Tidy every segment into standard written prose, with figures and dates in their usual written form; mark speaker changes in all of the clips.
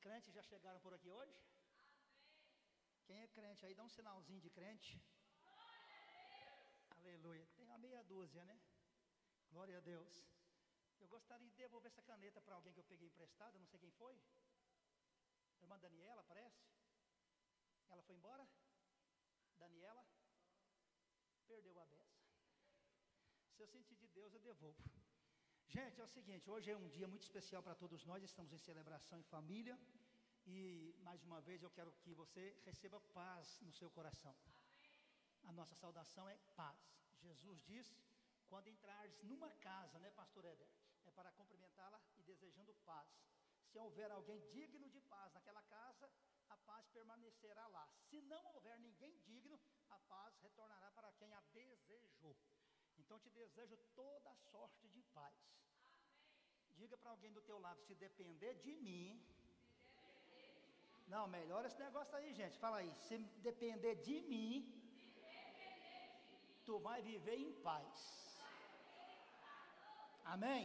Speaker 1: crentes já chegaram por aqui hoje? Quem é crente aí, dá um sinalzinho de crente. Aleluia. Tem uma meia dúzia, né? Glória a Deus. Eu gostaria de devolver essa caneta para alguém que eu peguei emprestada, não sei quem foi. Irmã Daniela, parece? Ela foi embora? Daniela? Perdeu a beça. Se eu sentir de Deus, eu devolvo. Gente, é o seguinte, hoje é um dia muito especial para todos nós, estamos em celebração em família. E mais uma vez eu quero que você receba paz no seu coração. A nossa saudação é paz. Jesus diz, quando entrares numa casa, né, pastor Éder? É para cumprimentá-la e desejando paz. Se houver alguém digno de paz naquela casa, a paz permanecerá lá. Se não houver ninguém digno, a paz retornará para quem a desejou. Então te desejo toda sorte de paz. Diga para alguém do teu lado, se depender de mim. Não, melhora esse negócio aí, gente. Fala aí, se depender de mim, tu vai viver em paz. Amém?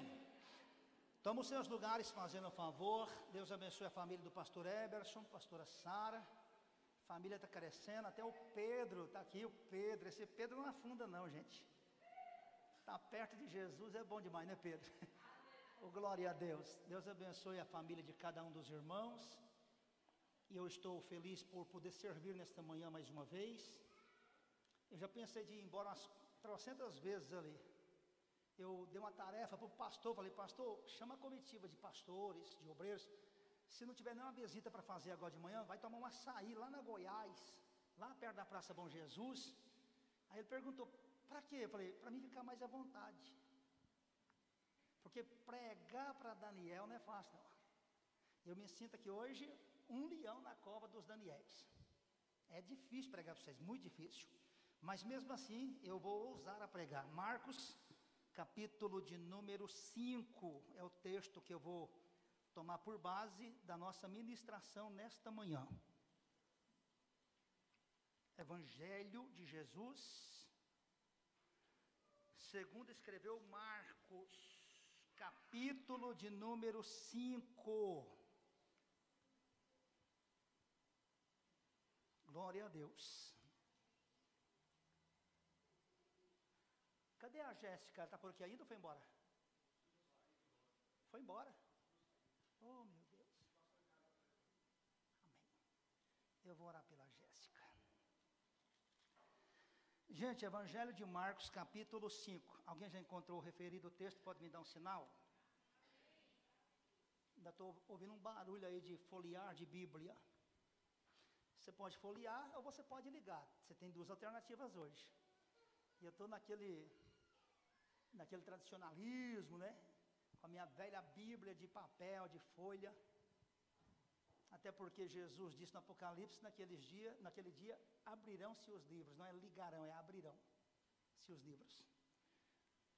Speaker 1: Toma os seus lugares, fazendo um favor. Deus abençoe a família do pastor Eberson, pastora Sara. A família está crescendo, até o Pedro, está aqui o Pedro. Esse Pedro não afunda não, gente. Está perto de Jesus, é bom demais, né, Pedro? Oh, glória a Deus. Deus abençoe a família de cada um dos irmãos. E eu estou feliz por poder servir nesta manhã mais uma vez. Eu já pensei de ir embora umas 300 vezes ali. Eu dei uma tarefa para o pastor, falei, pastor, chama a comitiva de pastores, de obreiros. Se não tiver nenhuma visita para fazer agora de manhã, vai tomar um açaí lá na Goiás, lá perto da Praça Bom Jesus. Aí ele perguntou, para quê? Eu falei, para mim ficar mais à vontade. Porque pregar para Daniel não é fácil não. Eu me sinto aqui hoje um leão na cova dos Daniéis. É difícil pregar para vocês, muito difícil. Mas mesmo assim, eu vou ousar a pregar. Marcos, capítulo de número 5, é o texto que eu vou tomar por base da nossa ministração nesta manhã. Evangelho de Jesus, segundo escreveu Marcos, capítulo de número 5. Glória a Deus. Cadê a Jéssica? Ela está por aqui ainda ou foi embora? Foi embora? Oh, meu Deus. Amém. Eu vou orar pela Jéssica. Gente, Evangelho de Marcos, capítulo 5. Alguém já encontrou o referido texto? Pode me dar um sinal? Ainda estou ouvindo um barulho aí de folhear de Bíblia. Você pode folhear ou você pode ligar. Você tem duas alternativas hoje. E eu estou naquele tradicionalismo, né? Com a minha velha Bíblia de papel, de folha. Até porque Jesus disse no Apocalipse, naquele dia, abrirão-se os livros. Não é ligarão, é abrirão-se os livros.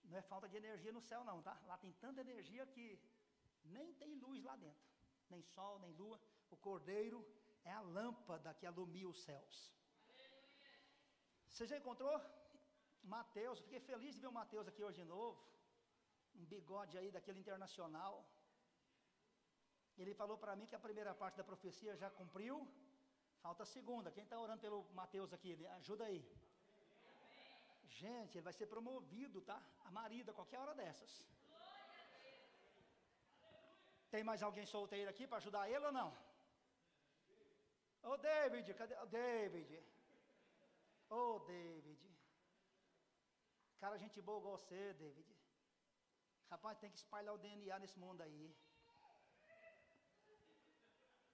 Speaker 1: Não é falta de energia no céu não, tá? Lá tem tanta energia que nem tem luz lá dentro. Nem sol, nem lua. O Cordeiro é a lâmpada que alumia os céus. Você já encontrou? Mateus, fiquei feliz de ver o Mateus aqui hoje de novo. Um bigode aí daquele internacional. Ele falou para mim que a primeira parte da profecia já cumpriu. Falta a segunda. Quem está orando pelo Mateus aqui? Ajuda aí. Gente, ele vai ser promovido, tá? A marido a qualquer hora dessas. Tem mais alguém solteiro aqui para ajudar ele ou não? Ô David, cadê o David? Ô David. Cara, gente boa igual você, David. Rapaz, tem que espalhar o DNA nesse mundo aí.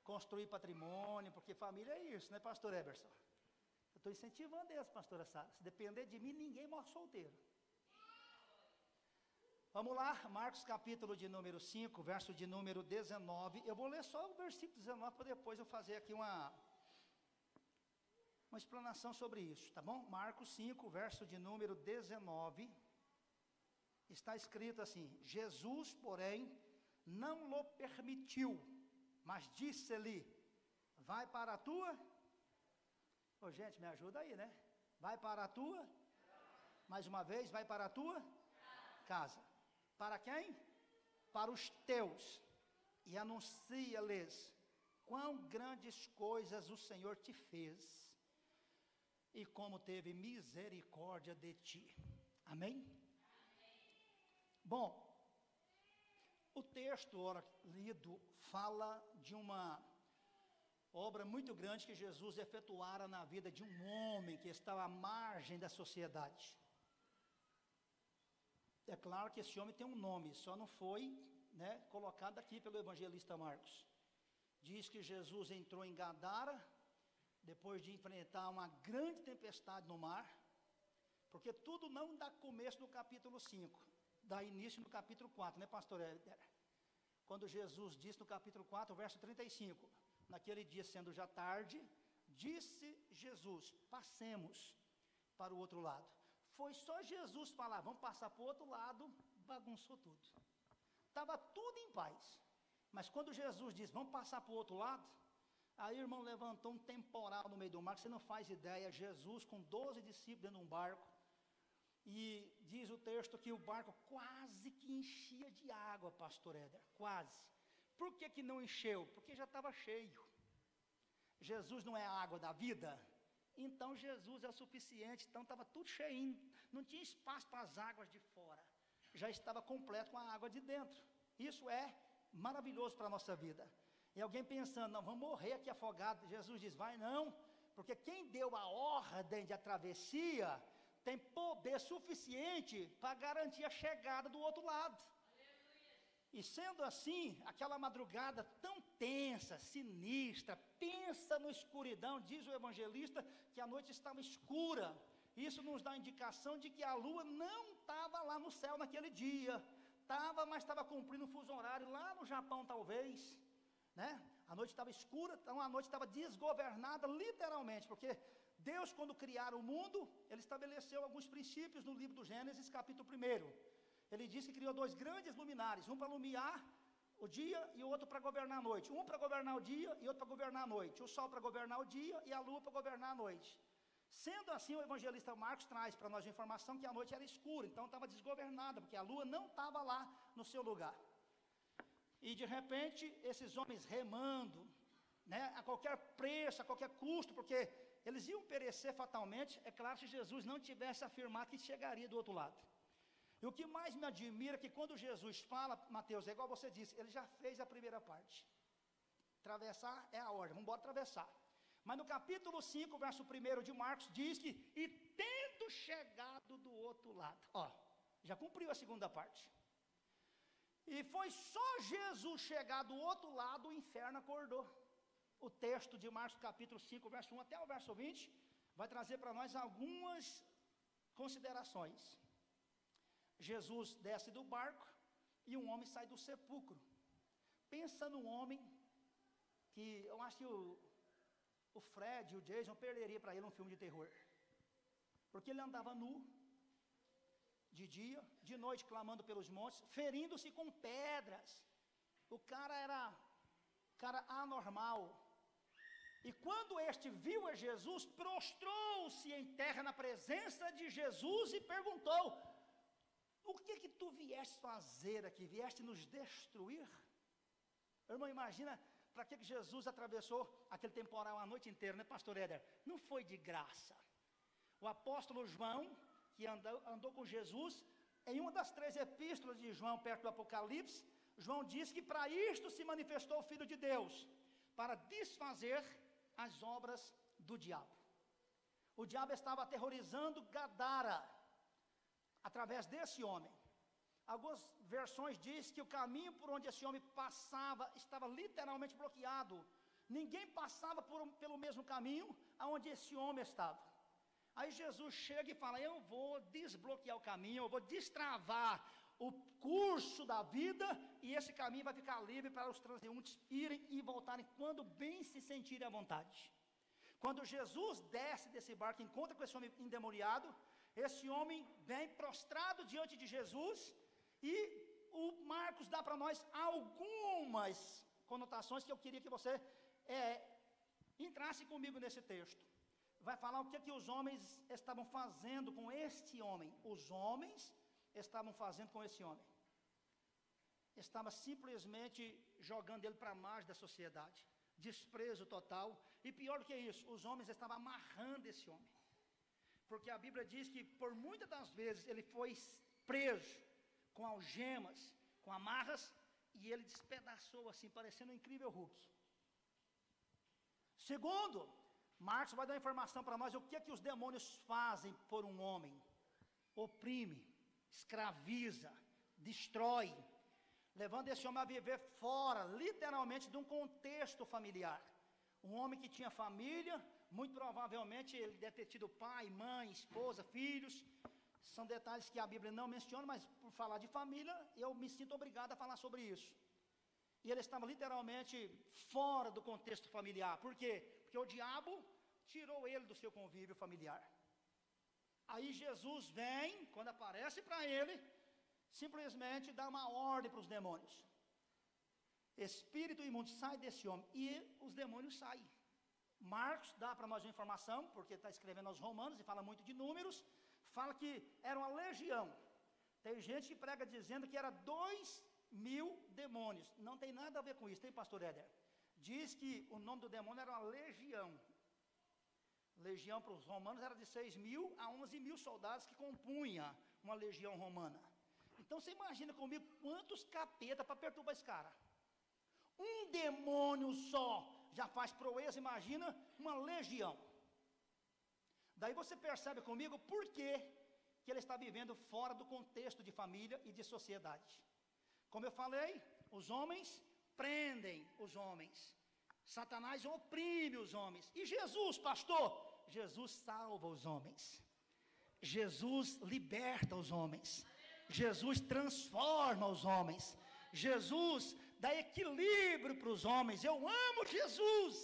Speaker 1: Construir patrimônio, porque família é isso, né, pastor Eberson? Eu estou incentivando isso, pastora Sara. Se depender de mim, ninguém morre solteiro. Vamos lá, Marcos capítulo de número 5, verso de número 19. Eu vou ler só o versículo 19 para depois eu fazer aqui uma explanação sobre isso, tá bom? Marcos 5, verso de número 19. Está escrito assim: Jesus, porém, não lhe permitiu, mas disse-lhe: vai para a tua... Ô, gente, me ajuda aí, né? Vai para a tua... Mais uma vez, vai para a tua... casa. Para quem? Para os teus. E anuncia-lhes quão grandes coisas o Senhor te fez e como teve misericórdia de ti. Amém? Bom, o texto ora lido fala de uma obra muito grande que Jesus efetuara na vida de um homem que estava à margem da sociedade. É claro que esse homem tem um nome, só não foi, colocado aqui pelo evangelista Marcos. Diz que Jesus entrou em Gadara, depois de enfrentar uma grande tempestade no mar, porque tudo não dá começo no capítulo 5, dá início no capítulo 4, pastor Éder? Quando Jesus disse no capítulo 4, verso 35, naquele dia sendo já tarde, disse Jesus, passemos para o outro lado. Foi só Jesus falar, vamos passar para o outro lado, bagunçou tudo. Estava tudo em paz. Mas quando Jesus disse, vamos passar para o outro lado, aí o irmão levantou um temporal no meio do mar, que você não faz ideia, Jesus com 12 discípulos dentro de um barco, e diz o texto que o barco quase que enchia de água, pastor Éder, quase. Por que não encheu? Porque já estava cheio. Jesus não é a água da vida? Então Jesus é o suficiente, então estava tudo cheinho, não tinha espaço para as águas de fora, já estava completo com a água de dentro. Isso é maravilhoso para a nossa vida. E alguém pensando, não, vamos morrer aqui afogado. Jesus diz, vai não, porque quem deu a ordem de a travessia, tem poder suficiente para garantir a chegada do outro lado. E sendo assim, aquela madrugada tão tensa, sinistra, pensa no escuridão, diz o evangelista que a noite estava escura. Isso nos dá a indicação de que a lua não estava lá no céu naquele dia. Estava, mas estava cumprindo um fuso horário lá no Japão talvez, A noite estava escura, então a noite estava desgovernada literalmente, porque Deus, quando criar o mundo, Ele estabeleceu alguns princípios no livro do Gênesis, capítulo 1. Ele disse que criou 2 grandes luminares, um para iluminar o dia e o outro para governar a noite. Um para governar o dia e outro para governar a noite. O sol para governar o dia e a lua para governar a noite. Sendo assim, o evangelista Marcos traz para nós a informação que a noite era escura, então estava desgovernada, porque a lua não estava lá no seu lugar. E de repente, esses homens remando, a qualquer preço, a qualquer custo, porque eles iam perecer fatalmente, é claro, se Jesus não tivesse afirmado que chegaria do outro lado. E o que mais me admira é que quando Jesus fala, Mateus, é igual você disse, ele já fez a primeira parte. Atravessar é a ordem, vamos embora atravessar. Mas no capítulo 5, verso 1 de Marcos, diz que, e tendo chegado do outro lado, já cumpriu a segunda parte. E foi só Jesus chegar do outro lado, o inferno acordou. O texto de Marcos capítulo 5, verso 1 até o verso 20, vai trazer para nós algumas considerações. Jesus desce do barco e um homem sai do sepulcro. Pensa num homem que eu acho que o Fred e o Jason perderia para ele um filme de terror. Porque ele andava nu, de dia, de noite clamando pelos montes, ferindo-se com pedras. O cara era anormal. E quando este viu a Jesus, prostrou-se em terra na presença de Jesus e perguntou, o que tu vieste fazer aqui? Vieste nos destruir? Irmão, imagina para que Jesus atravessou aquele temporal a noite inteira, pastor Éder? Não foi de graça. O apóstolo João, que andou com Jesus, em uma das 3 epístolas de João, perto do Apocalipse, João diz que para isto se manifestou o Filho de Deus, para desfazer as obras do diabo. O diabo estava aterrorizando Gadara, através desse homem. Algumas versões dizem que o caminho por onde esse homem passava estava literalmente bloqueado. Ninguém passava pelo mesmo caminho aonde esse homem estava. Aí Jesus chega e fala, eu vou desbloquear o caminho, eu vou destravar o curso da vida, e esse caminho vai ficar livre para os transeuntes irem e voltarem quando bem se sentirem à vontade. Quando Jesus desce desse barco e encontra com esse homem endemoniado, esse homem vem prostrado diante de Jesus, e o Marcos dá para nós algumas conotações que eu queria que você entrasse comigo nesse texto. Vai falar o que os homens estavam fazendo com este homem. Os homens estavam fazendo com esse homem. Estava simplesmente jogando ele para a margem da sociedade. desprezo total, e pior do que isso, os homens estavam amarrando esse homem, porque a Bíblia diz que por muitas das vezes ele foi preso, com algemas, com amarras, e ele despedaçou assim, parecendo um incrível Hulk. Segundo, Marcos vai dar informação para nós, o que é que os demônios fazem por um homem? Oprime, escraviza, destrói, levando esse homem a viver fora, literalmente, de um contexto familiar. Um homem que tinha família, muito provavelmente ele deve ter tido pai, mãe, esposa, filhos. São detalhes que a Bíblia não menciona, mas por falar de família, eu me sinto obrigado a falar sobre isso. E ele estava literalmente fora do contexto familiar. Por quê? Porque o diabo tirou ele do seu convívio familiar. Aí Jesus vem, quando aparece para ele, simplesmente dá uma ordem para os demônios. Espírito imundo, sai desse homem. E os demônios saem. Marcos dá para nós uma informação, porque está escrevendo aos Romanos e fala muito de números. Fala que era uma legião. Tem gente que prega dizendo que era 2.000 demônios. Não tem nada a ver com isso, tem, pastor Éder? Diz que o nome do demônio era uma legião. Legião para os romanos era de 6.000 a 11.000 soldados que compunha uma legião romana. Então você imagina comigo quantos capeta para perturbar esse cara. Um demônio só já faz proeza, imagina uma legião. Daí você percebe comigo por que ele está vivendo fora do contexto de família e de sociedade. Como eu falei, os homens prendem os homens. Satanás oprime os homens. E Jesus, pastor? Jesus salva os homens. Jesus liberta os homens. Jesus transforma os homens. Jesus dá equilíbrio para os homens. Eu amo Jesus,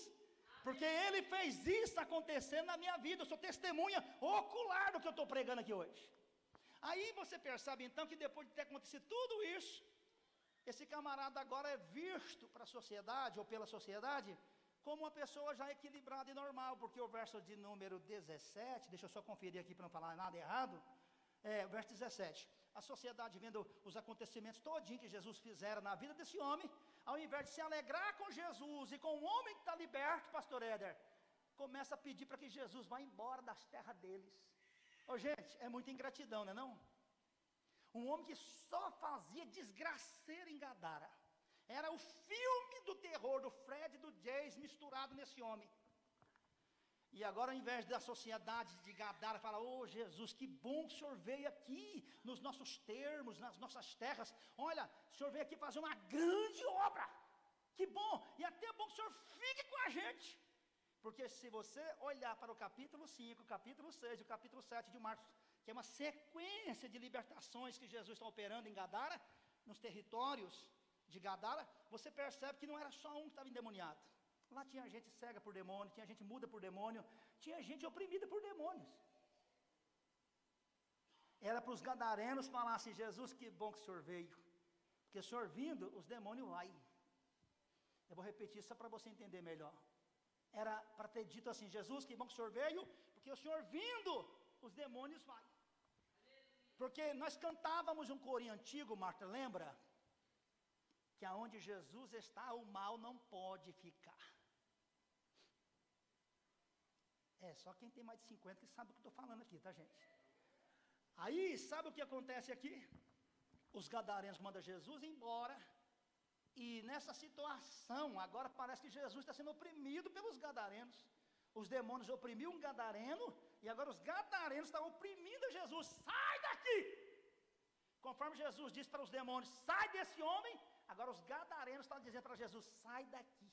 Speaker 1: porque Ele fez isso acontecer na minha vida. Eu sou testemunha ocular do que eu estou pregando aqui hoje. Aí você percebe então que depois de ter acontecido tudo isso, esse camarada agora é visto para a sociedade ou pela sociedade como uma pessoa já equilibrada e normal, porque o verso de número 17, deixa eu só conferir aqui para não falar nada errado, verso 17, a sociedade vendo os acontecimentos todinho que Jesus fizera na vida desse homem, ao invés de se alegrar com Jesus e com o homem que está liberto, pastor Éder, começa a pedir para que Jesus vá embora das terras deles. Ô gente, é muita ingratidão, não é não? Um homem que só fazia desgraceira em Gadara. Era o filme do terror do Fred e do Jason misturado nesse homem. E agora, ao invés da sociedade de Gadara falar, ô Jesus, que bom que o Senhor veio aqui, nos nossos termos, nas nossas terras. Olha, o Senhor veio aqui fazer uma grande obra. Que bom, e até é bom que o Senhor fique com a gente. Porque se você olhar para o capítulo 5, o capítulo 6 e o capítulo 7 de Marcos, que é uma sequência de libertações que Jesus está operando em Gadara, nos territórios de Gadara, você percebe que não era só um que estava endemoniado. Lá tinha gente cega por demônio, tinha gente muda por demônio, tinha gente oprimida por demônios. Era para os gadarenos falar assim, Jesus, que bom que o Senhor veio. Porque o Senhor vindo, os demônios vai. Eu vou repetir só para você entender melhor. Era para ter dito assim, Jesus, que bom que o Senhor veio, porque o Senhor vindo, os demônios vai. Porque nós cantávamos um corinho antigo, Marta, lembra? Que aonde Jesus está, o mal não pode ficar. Só quem tem mais de 50 que sabe o que eu estou falando aqui, tá, gente? Aí, sabe o que acontece aqui? Os gadarenos mandam Jesus embora. E nessa situação, agora parece que Jesus está sendo oprimido pelos gadarenos. Os demônios oprimiam um gadareno, e agora os gadarenos estão oprimindo Jesus. Sai daqui! Conforme Jesus disse para os demônios, sai desse homem, agora os gadarenos estão dizendo para Jesus, sai daqui.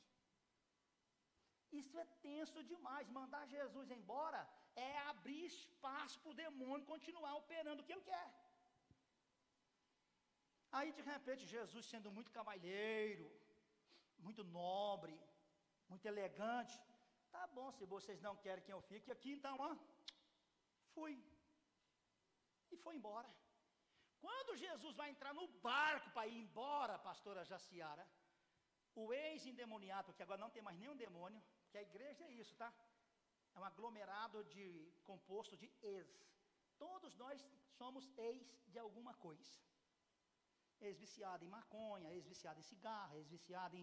Speaker 1: Isso é tenso demais. Mandar Jesus embora é abrir espaço para o demônio continuar operando o que ele quer. Aí de repente Jesus, sendo muito cavalheiro, muito nobre, muito elegante, tá bom, se vocês não querem que eu fique aqui, então fui. E foi embora. Quando Jesus vai entrar no barco para ir embora, pastora Jaciara, o ex-endemoniado, porque agora não tem mais nenhum demônio, porque a igreja é isso, tá? É um aglomerado composto de ex. Todos nós somos ex de alguma coisa. Ex-viciado em maconha, ex-viciado em cigarro, ex-viciado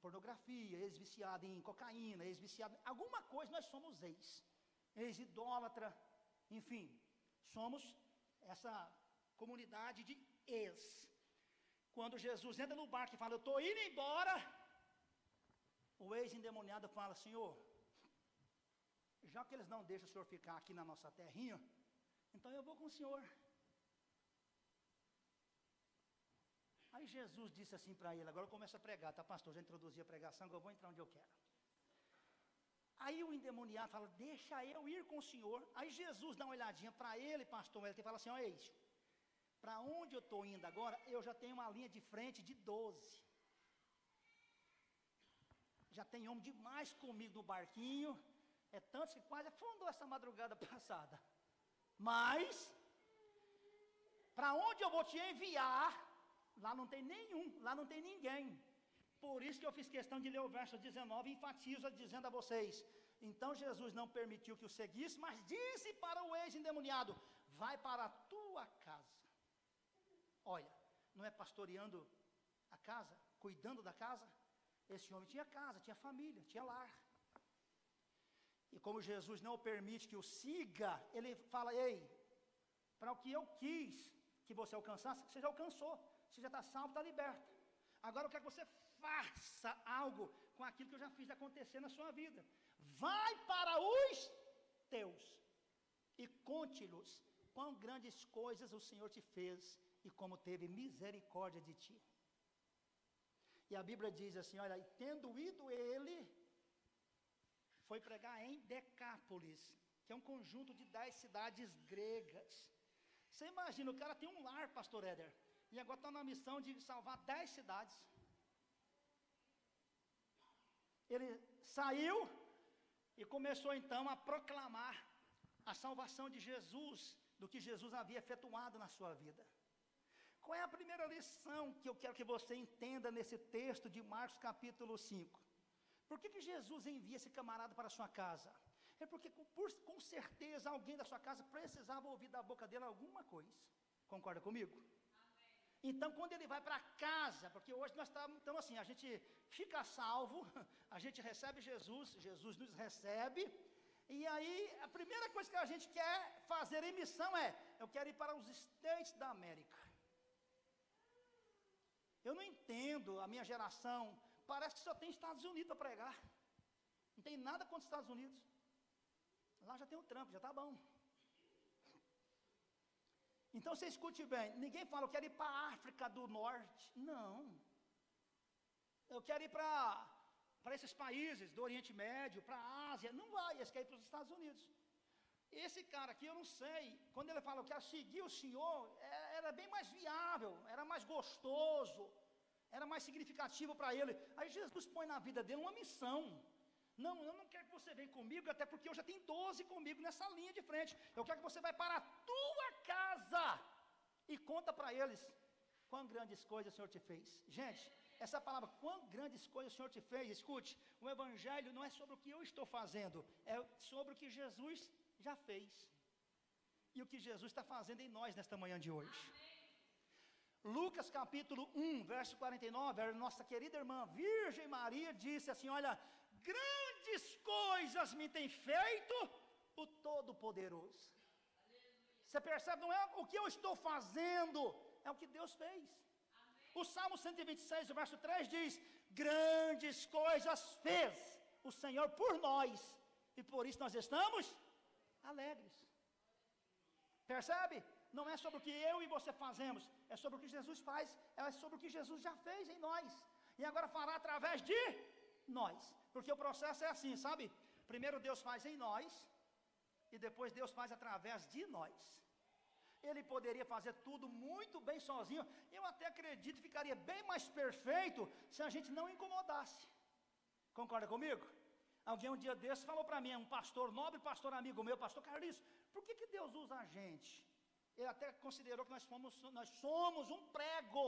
Speaker 1: pornografia, ex-viciado em cocaína, ex-viciado em alguma coisa, nós somos ex-idólatra, enfim, somos essa comunidade de ex. Quando Jesus entra no barco e fala, eu estou indo embora, o ex-endemoniado fala, Senhor, já que eles não deixam o Senhor ficar aqui na nossa terrinha, então eu vou com o Senhor. Aí Jesus disse assim para ele, agora eu começo a pregar, tá pastor, já introduzi a pregação, agora eu vou entrar onde eu quero. Aí o endemoniado fala, deixa eu ir com o Senhor. Aí Jesus dá uma olhadinha para ele, pastor, ele fala assim, ó, Eixo, para onde eu estou indo agora, eu já tenho uma linha de frente de 12. Já tem homem demais comigo no barquinho, é tanto que quase afundou essa madrugada passada. Mas, para onde eu vou te enviar, lá não tem nenhum, lá não tem ninguém. Por isso que eu fiz questão de ler o verso 19 e enfatizo dizendo a vocês, então Jesus não permitiu que o seguisse, mas disse para o ex-endemoniado, vai para a tua casa. Olha, não é pastoreando a casa, cuidando da casa? Esse homem tinha casa, tinha família, tinha lar. E como Jesus não permite que o siga, ele fala, ei, para o que eu quis que você alcançasse, você já alcançou. Você já está salvo, está liberto. Agora eu quero que você faça algo com aquilo que eu já fiz acontecer na sua vida. Vai para os teus e conte-lhes quão grandes coisas o Senhor te fez e como teve misericórdia de ti. E a Bíblia diz assim, olha, e tendo ido ele, foi pregar em Decápolis, que é um conjunto de 10 cidades gregas. Você imagina, o cara tem um lar, pastor Éder, e agora está na missão de salvar 10 cidades. Ele saiu e começou então a proclamar a salvação de Jesus, do que Jesus havia efetuado na sua vida. Qual é a primeira lição que eu quero que você entenda nesse texto de Marcos capítulo 5? Por que Jesus envia esse camarada para a sua casa? É porque com certeza alguém da sua casa precisava ouvir da boca dele alguma coisa. Concorda comigo? Então, quando ele vai para casa, porque hoje nós estamos, então assim, a gente fica salvo, a gente recebe Jesus, Jesus nos recebe, e aí a primeira coisa que a gente quer fazer em missão é, eu quero ir para os States da América. Eu não entendo, a minha geração, parece que só tem Estados Unidos para pregar, não tem nada contra os Estados Unidos, lá já tem o Trump, já está bom. Então você escute bem, ninguém fala, eu quero ir para a África do Norte. Não. Eu quero ir para esses países do Oriente Médio, para a Ásia. Não vai, eles querem ir para os Estados Unidos. Esse cara aqui, eu não sei, quando ele fala, eu quero seguir o Senhor, era bem mais viável, era mais gostoso, era mais significativo para ele. Aí Jesus põe na vida dele uma missão. Não, eu não quero que você venha comigo, até porque eu já tenho 12 comigo nessa linha de frente. Eu quero que você vá para a tua casa e conta para eles quão grandes coisas o Senhor te fez. Gente, essa palavra, quão grandes coisas o Senhor te fez, escute, o Evangelho não é sobre o que eu estou fazendo, é sobre o que Jesus já fez. E o que Jesus está fazendo em nós nesta manhã de hoje. Lucas capítulo 1, verso 49, a nossa querida irmã Virgem Maria disse assim, olha, grandes coisas me tem feito o Todo-Poderoso. Você percebe, não é o que eu estou fazendo, é o que Deus fez. O Salmo 126, o verso 3 diz, grandes coisas fez o Senhor por nós, e por isso nós estamos alegres. Percebe? Não é sobre o que eu e você fazemos, é sobre o que Jesus faz, é sobre o que Jesus já fez em nós, e agora fará através de nós, porque o processo é assim, sabe? Primeiro Deus faz em nós, e depois Deus faz através de nós. Ele poderia fazer tudo muito bem sozinho, eu até acredito que ficaria bem mais perfeito, se a gente não incomodasse. Concorda comigo? Alguém um dia desse falou para mim, um pastor, nobre pastor amigo meu, pastor Carlinhos, por que Deus usa a gente? Ele até considerou que nós somos um prego.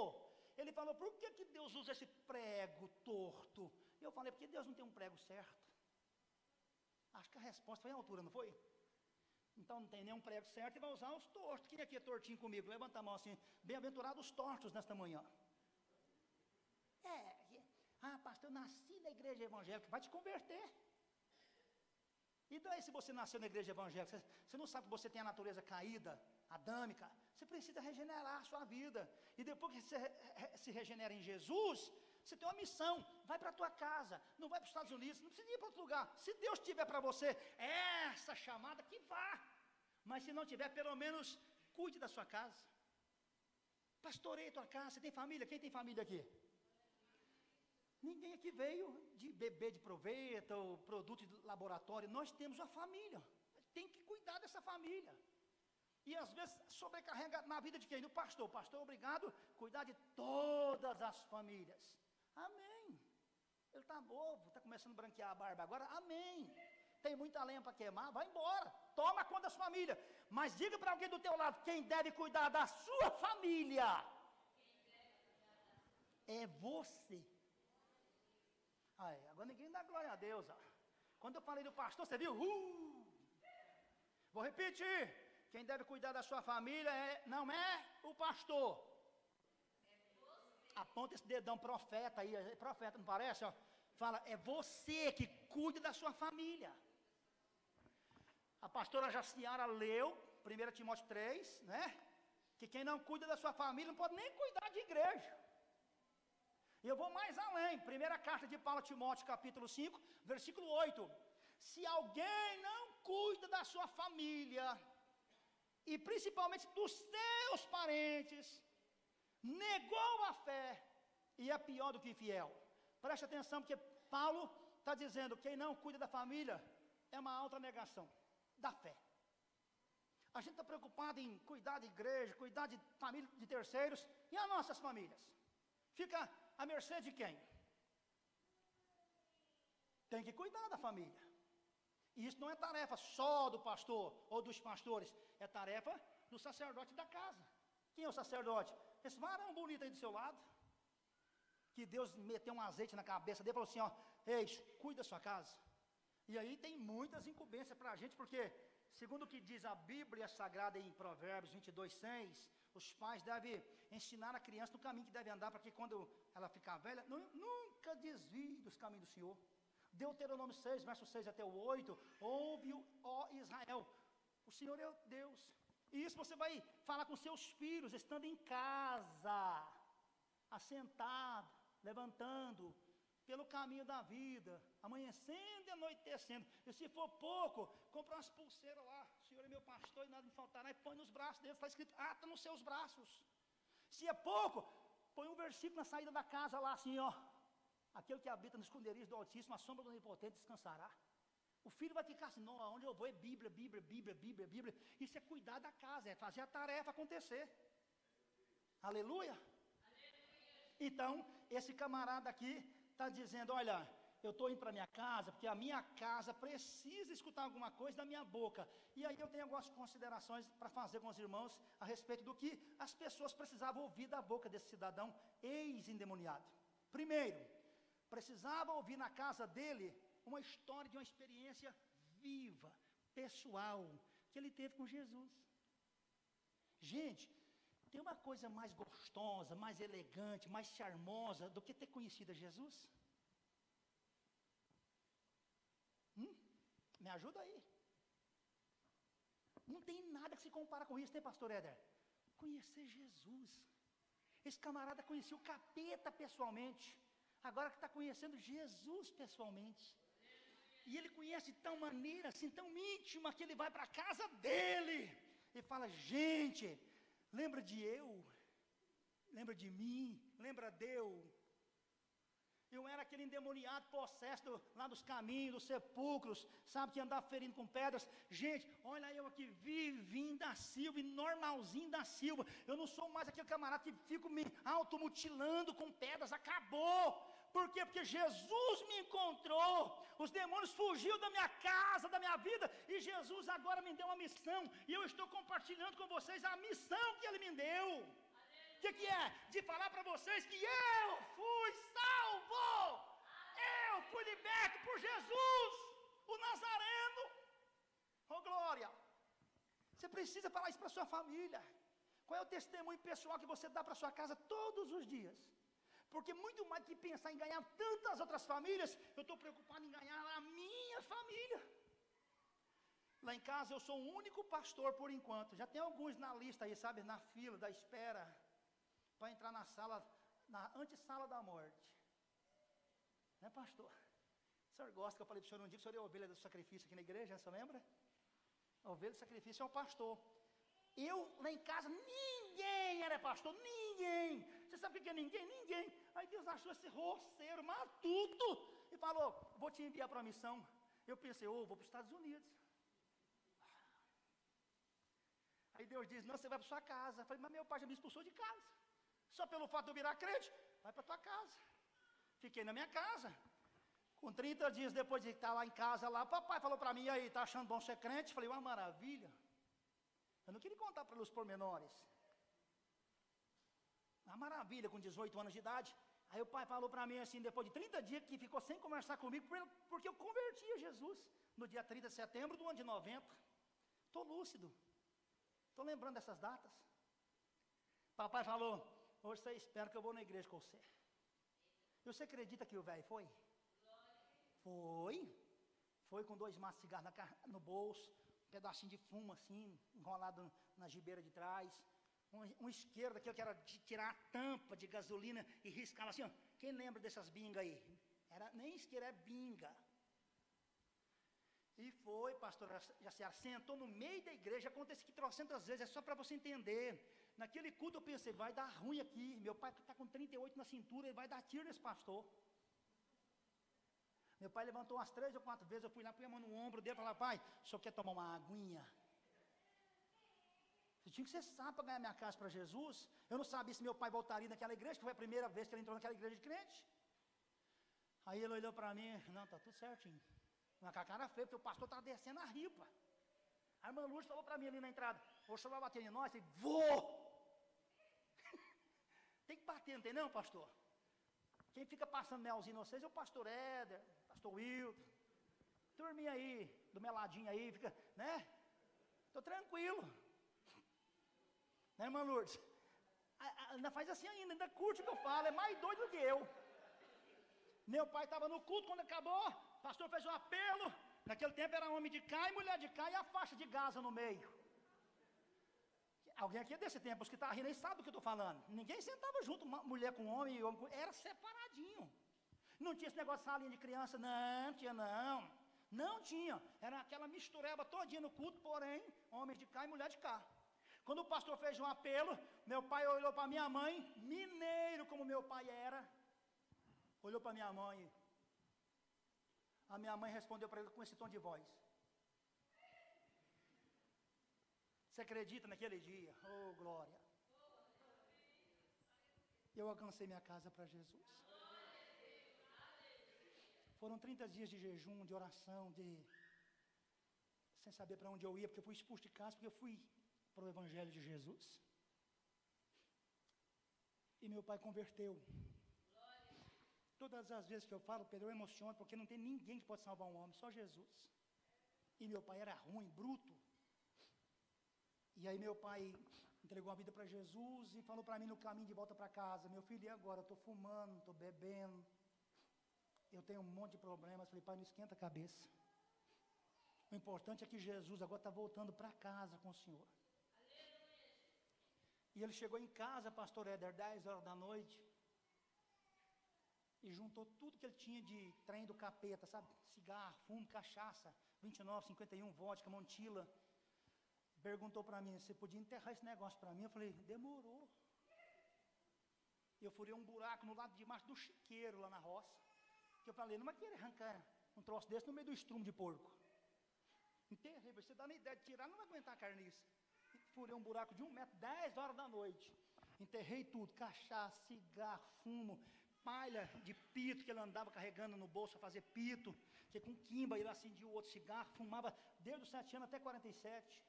Speaker 1: Ele falou, por que Deus usa esse prego torto? E eu falei, porque Deus não tem um prego certo. Acho que a resposta foi à altura, não foi? Então não tem nenhum prego certo e vai usar os tortos. Quem aqui é tortinho comigo? Levanta a mão assim, bem-aventurados os tortos nesta manhã. pastor, eu nasci na igreja evangélica. Vai te converter. E daí se você nasceu na igreja evangélica, você não sabe que você tem a natureza caída, adâmica, você precisa regenerar a sua vida. E depois que você se regenera em Jesus, você tem uma missão, vai para a tua casa, não vai para os Estados Unidos, não precisa ir para outro lugar. Se Deus tiver para você essa chamada, que vá. Mas se não tiver, pelo menos cuide da sua casa. Pastoreie a tua casa, você tem família? Quem tem família aqui? Ninguém aqui veio de bebê de proveta ou produto de laboratório. Nós temos uma família. Tem que cuidar dessa família. E às vezes sobrecarrega na vida de quem? Do pastor. O pastor é obrigado a cuidar de todas as famílias. Amém. Ele está novo, está começando a branquear a barba agora. Amém. Tem muita lenha para queimar, vai embora. Toma conta da sua família. Mas diga para alguém do teu lado, quem deve cuidar da sua família é você. Agora ninguém dá glória a Deus. Ó. Quando eu falei do pastor, você viu? Vou repetir. Quem deve cuidar da sua família não é o pastor. Aponta esse dedão profeta aí. Profeta, não parece? Ó? Fala, é você que cuida da sua família. A pastora Jaciara leu, 1 Timóteo 3, né? Que quem não cuida da sua família não pode nem cuidar de igreja. E eu vou mais além, primeira carta de Paulo a Timóteo, capítulo 5, versículo 8. Se alguém não cuida da sua família, e principalmente dos seus parentes, negou a fé, e é pior do que infiel. Preste atenção, porque Paulo está dizendo, quem não cuida da família, é uma alta negação da fé. A gente está preocupado em cuidar de igreja, cuidar de família, de terceiros, e as nossas famílias? Fica à mercê de quem? Tem que cuidar da família. E isso não é tarefa só do pastor ou dos pastores, é tarefa do sacerdote da casa. Quem é o sacerdote? Esse varão bonito aí do seu lado, que Deus meteu um azeite na cabeça dele e falou assim, ó, ei, cuida da sua casa. E aí tem muitas incumbências para a gente, porque, segundo o que diz a Bíblia Sagrada em Provérbios 22:6, os pais devem ensinar a criança no caminho que deve andar, para que quando ela ficar velha, nunca desvie dos caminhos do Senhor. Deuteronômio 6, verso 6 até o 8, ouve, ó Israel, o Senhor é Deus. E isso você vai falar com seus filhos, estando em casa, assentado, levantando, pelo caminho da vida, amanhecendo e anoitecendo. E se for pouco, compra umas pulseiras lá, o Senhor é meu pastor e nada me faltará, e põe nos braços dele, está escrito, está nos seus braços. Se é pouco, põe um versículo na saída da casa lá, assim, ó, aquele que habita no esconderijo do Altíssimo, a sombra do Onipotente descansará. O filho vai ficar assim, não, onde eu vou é Bíblia, Bíblia, Bíblia, Bíblia, Bíblia. Isso é cuidar da casa, é fazer a tarefa acontecer. Aleluia. Então, esse camarada aqui está dizendo, olha, eu estou indo para minha casa, porque a minha casa precisa escutar alguma coisa da minha boca. E aí eu tenho algumas considerações para fazer com os irmãos a respeito do que as pessoas precisavam ouvir da boca desse cidadão ex-endemoniado. Primeiro, precisava ouvir na casa dele uma história de uma experiência viva, pessoal, que ele teve com Jesus. Gente, tem uma coisa mais gostosa, mais elegante, mais charmosa do que ter conhecido Jesus? Me ajuda aí. Não tem nada que se compara com isso, né, pastor Éder? Conhecer Jesus. Esse camarada conhecia o capeta pessoalmente. Agora que está conhecendo Jesus pessoalmente. E ele conhece de tal maneira, assim, tão íntima, que ele vai para a casa dele e fala, gente, lembra de eu? Lembra de mim? Lembra de eu? Eu era aquele endemoniado, possesso lá dos caminhos, dos sepulcros, sabe, que andava ferindo com pedras. Gente, olha eu aqui, vivinho da Silva, e normalzinho da Silva. Eu não sou mais aquele camarada que fico me automutilando com pedras, acabou. Por quê? Porque Jesus me encontrou, os demônios fugiram da minha casa, da minha vida, e Jesus agora me deu uma missão, e eu estou compartilhando com vocês a missão que Ele me deu. O que é? De falar para vocês que eu fui salvo, eu fui liberto por Jesus, o Nazareno. Oh glória! Você precisa falar isso para sua família. Qual é o testemunho pessoal que você dá para sua casa todos os dias? Porque muito mais que pensar em ganhar tantas outras famílias, eu estou preocupado em ganhar a minha família. Lá em casa eu sou o único pastor por enquanto. Já tem alguns na lista aí, sabe, na fila da espera, para entrar na sala, na antessala da morte. Né, pastor? O senhor gosta que eu falei para o senhor um dia que o senhor é a ovelha do sacrifício aqui na igreja, você lembra? A ovelha do sacrifício é o pastor. Eu, lá em casa, ninguém era pastor, ninguém. Você sabe o que é ninguém? Ninguém. Aí Deus achou esse roceiro, matuto, e falou, vou te enviar para a missão. Eu pensei, vou para os Estados Unidos. Aí Deus diz, não, você vai para sua casa. Eu falei, mas meu pai já me expulsou de casa. Só pelo fato de eu virar crente, vai para tua casa. Fiquei na minha casa. Com 30 dias depois de estar lá em casa, lá, papai falou para mim, e aí, tá achando bom ser crente? Falei, uma maravilha. Eu não queria contar para os pormenores. Uma maravilha, com 18 anos de idade. Aí o pai falou para mim assim, depois de 30 dias, que ficou sem conversar comigo, porque eu converti a Jesus no dia 30 de setembro do ano de 90. Estou lúcido. Estou lembrando dessas datas. Papai falou, hoje você espera que eu vou na igreja com você. E você acredita que o velho foi? Foi com 2 maços de cigarro no bolso, um pedacinho de fumo assim, enrolado na gibeira de trás, um isqueiro daquele que era de tirar a tampa de gasolina e riscava assim, ó. Quem lembra dessas bingas aí? Nem isqueiro, é binga. E foi, pastor Jaciara, sentou no meio da igreja, acontece que 300 vezes, é só para você entender. Naquele culto eu pensei, vai dar ruim aqui, meu pai está com 38 na cintura, ele vai dar tiro nesse pastor. Meu pai levantou umas 3 ou 4 vezes, eu fui lá, pus a mão no ombro dele e falei, pai, o senhor quer tomar uma aguinha? Eu tinha que ser sábio para ganhar minha casa para Jesus. Eu não sabia se meu pai voltaria naquela igreja, que foi a primeira vez que ele entrou naquela igreja de crente. Aí ele olhou para mim, não, tá tudo certinho. Mas com a cara feia, porque o pastor estava descendo a ripa. A irmã Lourdes falou para mim ali na entrada, o senhor vai bater em nós? Eu falei, vou! Tem que bater, não tem não, pastor? Quem fica passando melzinho em vocês é o pastor Éder, pastor Wilton. Turminha aí, do meladinho aí, fica, né? Estou tranquilo. Né, irmã Lourdes? Ainda faz assim ainda curte o que eu falo, é mais doido do que eu. Meu pai estava no culto, quando acabou, o pastor fez um apelo. Naquele tempo era homem de cá e mulher de cá e a faixa de Gaza no meio. Alguém aqui é desse tempo, os que estão rindo aí sabem do que eu estou falando. Ninguém sentava junto, mulher com homem e homem com... Era separadinho. Não tinha esse negócio de salinha de criança, não tinha não. Não tinha. Era aquela mistureba todinha no culto, porém, homens de cá e mulher de cá. Quando o pastor fez um apelo, meu pai olhou para minha mãe, mineiro como meu pai era, olhou para minha mãe. A minha mãe respondeu para ele com esse tom de voz. Você acredita naquele dia? Oh, glória. Eu alcancei minha casa para Jesus. Foram 30 dias de jejum, de oração, sem saber para onde eu ia, porque eu fui expulso de casa, porque eu fui para o Evangelho de Jesus. E meu pai converteu. Todas as vezes que eu falo, Pedro, eu emociono, porque não tem ninguém que pode salvar um homem, só Jesus. E meu pai era ruim, bruto. E aí meu pai entregou a vida para Jesus e falou para mim no caminho de volta para casa, meu filho, e agora? Eu estou fumando, estou bebendo, eu tenho um monte de problemas. Falei, pai, não esquenta a cabeça. O importante é que Jesus agora está voltando para casa com o Senhor. E ele chegou em casa, pastor Éder, 10 horas da noite, e juntou tudo que ele tinha de trem do capeta, sabe? Cigarro, fumo, cachaça, 29, 51, vodka, montila. Perguntou para mim, você podia enterrar esse negócio para mim? Eu falei, demorou. Eu furei um buraco no lado de baixo do chiqueiro, lá na roça. Que eu falei, não vai querer arrancar um troço desse no meio do estrumo de porco. Enterrei, você dá nem ideia de tirar, não vai aguentar a carniça. Furei um buraco de 1 metro, 10 horas da noite. Enterrei tudo, cachaça, cigarro, fumo, palha de pito que ele andava carregando no bolso para fazer pito. Que com quimba ele acendia o outro cigarro, fumava desde os 7 anos até 47.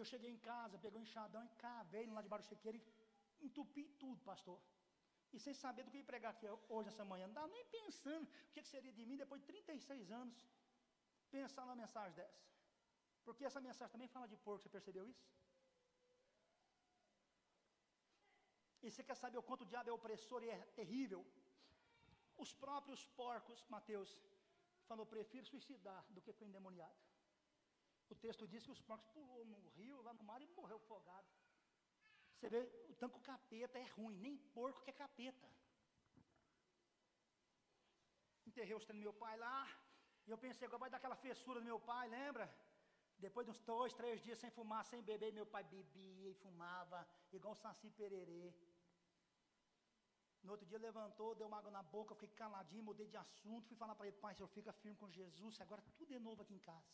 Speaker 1: Eu cheguei em casa, peguei um enxadão e cavei lá debaixo do chiqueiro e entupi tudo, pastor. E sem saber do que ia pregar aqui hoje, essa manhã. Não estava nem pensando o que seria de mim depois de 36 anos pensar numa mensagem dessa. Porque essa mensagem também fala de porco, você percebeu isso? E você quer saber o quanto o diabo é opressor e é terrível? Os próprios porcos, Mateus, falou, prefiro suicidar do que foi endemoniado. O texto diz que os porcos pulou no rio, lá no mar, e morreu afogado. Você vê, o tanto capeta é ruim, nem porco que é capeta. Enterrei os treinos do meu pai lá, e eu pensei, agora vai dar aquela fessura do meu pai, lembra? Depois de uns 2, 3 dias sem fumar, sem beber, meu pai bebia e fumava, igual um saci pererê. No outro dia levantou, deu uma água na boca, eu fiquei caladinho, mudei de assunto, fui falar para ele, pai, o senhor fica firme com Jesus, agora tudo é novo aqui em casa.